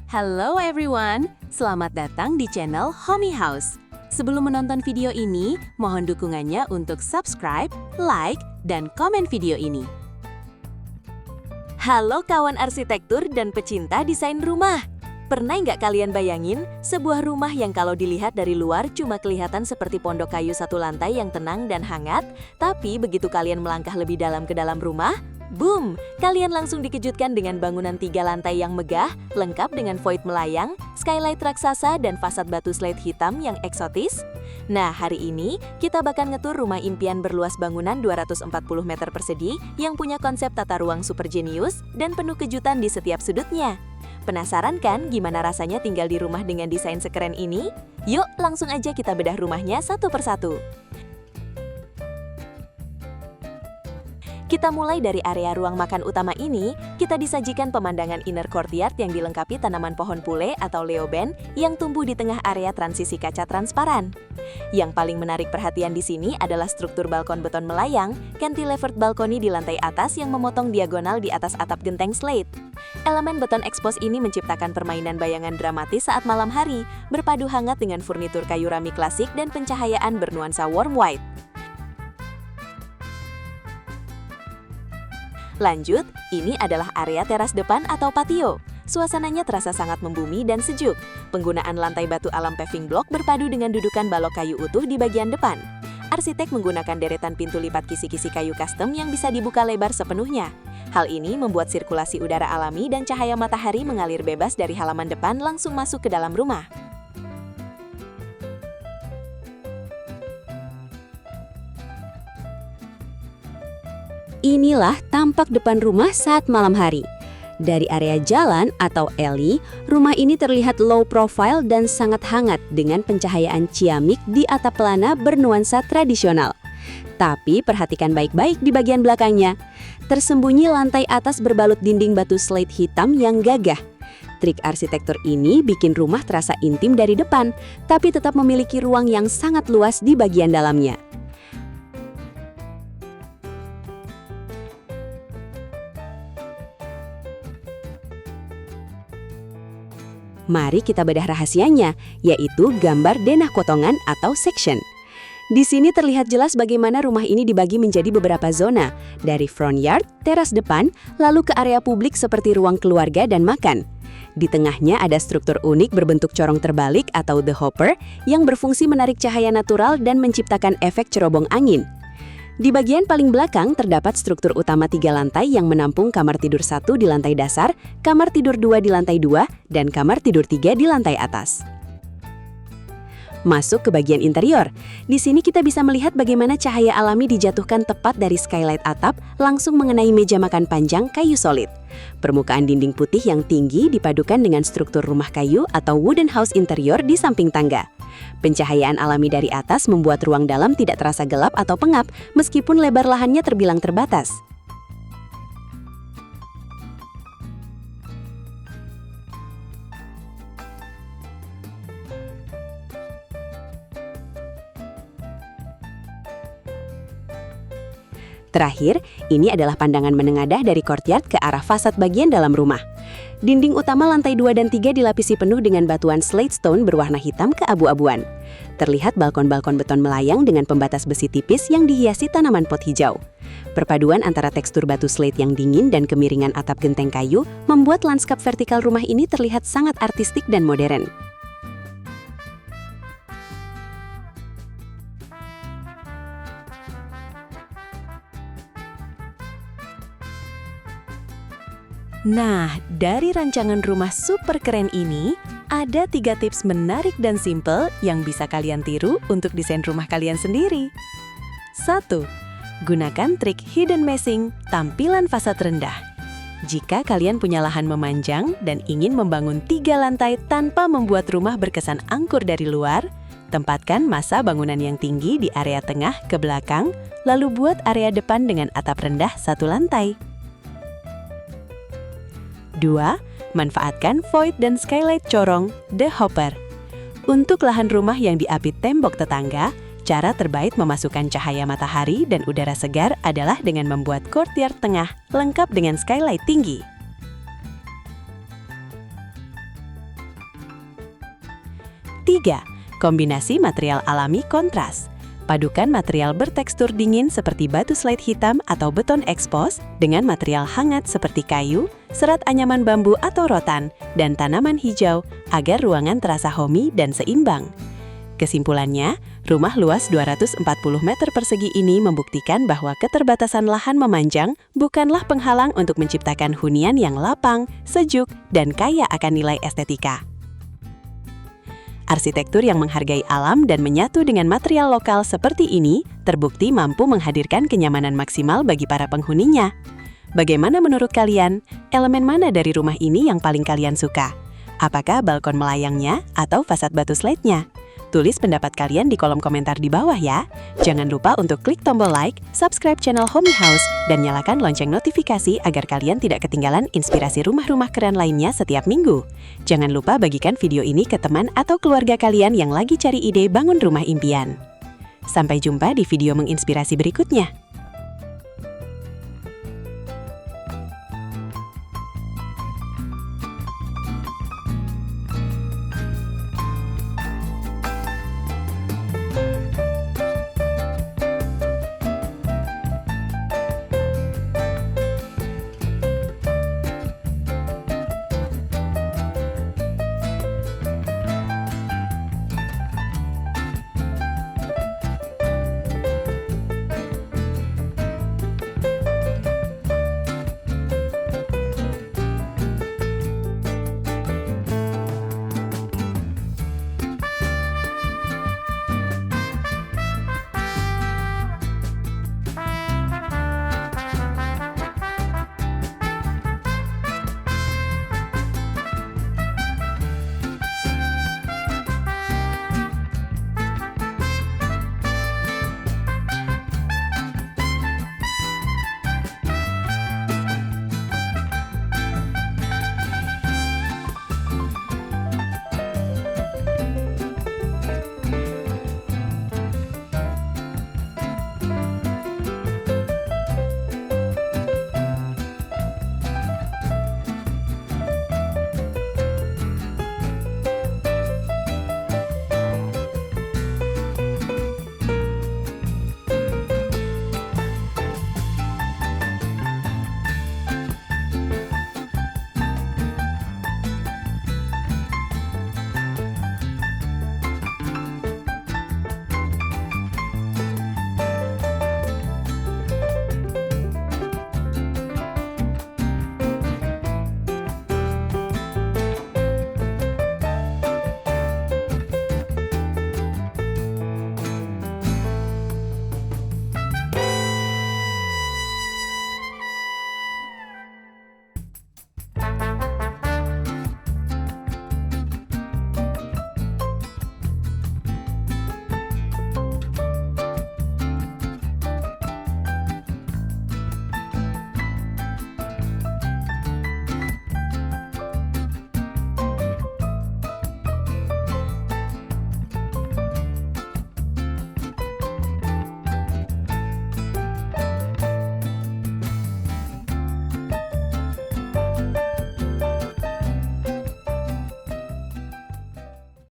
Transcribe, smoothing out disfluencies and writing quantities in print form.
Hello everyone, selamat datang di channel Homey House. Sebelum menonton video ini, mohon dukungannya untuk subscribe, like, dan komen video ini. Halo kawan arsitektur dan pecinta desain rumah. Pernah nggak kalian bayangin sebuah rumah yang kalau dilihat dari luar cuma kelihatan seperti pondok kayu satu lantai yang tenang dan hangat, tapi begitu kalian melangkah lebih dalam ke dalam rumah, boom! Kalian langsung dikejutkan dengan bangunan 3 lantai yang megah, lengkap dengan void melayang, skylight raksasa, dan fasad batu slate hitam yang eksotis. Nah, hari ini kita bakal ngetur rumah impian berluas bangunan 240 meter persegi yang punya konsep tata ruang super jenius dan penuh kejutan di setiap sudutnya. Penasaran kan gimana rasanya tinggal di rumah dengan desain sekeren ini? Yuk, langsung aja kita bedah rumahnya satu persatu. Kita mulai dari area ruang makan utama ini, kita disajikan pemandangan inner courtyard yang dilengkapi tanaman pohon pule atau leoben yang tumbuh di tengah area transisi kaca transparan. Yang paling menarik perhatian di sini adalah struktur balkon beton melayang, cantilevered balkoni di lantai atas yang memotong diagonal di atas atap genteng slate. Elemen beton expose ini menciptakan permainan bayangan dramatis saat malam hari, berpadu hangat dengan furnitur kayu rami klasik dan pencahayaan bernuansa warm white. Lanjut, ini adalah area teras depan atau patio. Suasananya terasa sangat membumi dan sejuk. Penggunaan lantai batu alam paving block berpadu dengan dudukan balok kayu utuh di bagian depan. Arsitek menggunakan deretan pintu lipat kisi-kisi kayu custom yang bisa dibuka lebar sepenuhnya. Hal ini membuat sirkulasi udara alami dan cahaya matahari mengalir bebas dari halaman depan langsung masuk ke dalam rumah. Inilah tampak depan rumah saat malam hari. Dari area jalan atau alley, rumah ini terlihat low profile dan sangat hangat dengan pencahayaan ciamik di atap pelana bernuansa tradisional. Tapi perhatikan baik-baik di bagian belakangnya. Tersembunyi lantai atas berbalut dinding batu slate hitam yang gagah. Trik arsitektur ini bikin rumah terasa intim dari depan, tapi tetap memiliki ruang yang sangat luas di bagian dalamnya. Mari kita bedah rahasianya, yaitu gambar denah potongan atau section. Di sini terlihat jelas bagaimana rumah ini dibagi menjadi beberapa zona, dari front yard, teras depan, lalu ke area publik seperti ruang keluarga dan makan. Di tengahnya ada struktur unik berbentuk corong terbalik atau the hopper yang berfungsi menarik cahaya natural dan menciptakan efek cerobong angin. Di bagian paling belakang terdapat struktur utama 3 lantai yang menampung kamar tidur 1 di lantai dasar, kamar tidur 2 di lantai 2, dan kamar tidur 3 di lantai atas. Masuk ke bagian interior. Di sini kita bisa melihat bagaimana cahaya alami dijatuhkan tepat dari skylight atap langsung mengenai meja makan panjang kayu solid. Permukaan dinding putih yang tinggi dipadukan dengan struktur rumah kayu atau wooden house interior di samping tangga. Pencahayaan alami dari atas membuat ruang dalam tidak terasa gelap atau pengap meskipun lebar lahannya terbilang terbatas. Terakhir, ini adalah pandangan menengadah dari courtyard ke arah fasad bagian dalam rumah. Dinding utama lantai 2 dan 3 dilapisi penuh dengan batuan slate stone berwarna hitam keabu-abuan. Terlihat balkon-balkon beton melayang dengan pembatas besi tipis yang dihiasi tanaman pot hijau. Perpaduan antara tekstur batu slate yang dingin dan kemiringan atap genteng kayu membuat lanskap vertikal rumah ini terlihat sangat artistik dan modern. Nah, dari rancangan rumah super keren ini, ada 3 tips menarik dan simple yang bisa kalian tiru untuk desain rumah kalian sendiri. 1. Gunakan trik hidden meshing, tampilan fasad rendah. Jika kalian punya lahan memanjang dan ingin membangun 3 lantai tanpa membuat rumah berkesan angkur dari luar, tempatkan masa bangunan yang tinggi di area tengah ke belakang, lalu buat area depan dengan atap rendah 1 lantai. 2. Manfaatkan void dan skylight corong, the hopper. Untuk lahan rumah yang diapit tembok tetangga, cara terbaik memasukkan cahaya matahari dan udara segar adalah dengan membuat courtyard tengah lengkap dengan skylight tinggi. ketiga, kombinasi material alami kontras. Padukan material bertekstur dingin seperti batu slate hitam atau beton ekspos dengan material hangat seperti kayu, serat anyaman bambu atau rotan, dan tanaman hijau agar ruangan terasa homey dan seimbang. Kesimpulannya, rumah luas 240 meter persegi ini membuktikan bahwa keterbatasan lahan memanjang bukanlah penghalang untuk menciptakan hunian yang lapang, sejuk, dan kaya akan nilai estetika. Arsitektur yang menghargai alam dan menyatu dengan material lokal seperti ini terbukti mampu menghadirkan kenyamanan maksimal bagi para penghuninya. Bagaimana menurut kalian? Elemen mana dari rumah ini yang paling kalian suka? Apakah balkon melayangnya atau fasad batu slate-nya? Tulis pendapat kalian di kolom komentar di bawah ya. Jangan lupa untuk klik tombol like, subscribe channel Homey House, dan nyalakan lonceng notifikasi agar kalian tidak ketinggalan inspirasi rumah-rumah keren lainnya setiap minggu. Jangan lupa bagikan video ini ke teman atau keluarga kalian yang lagi cari ide bangun rumah impian. Sampai jumpa di video menginspirasi berikutnya.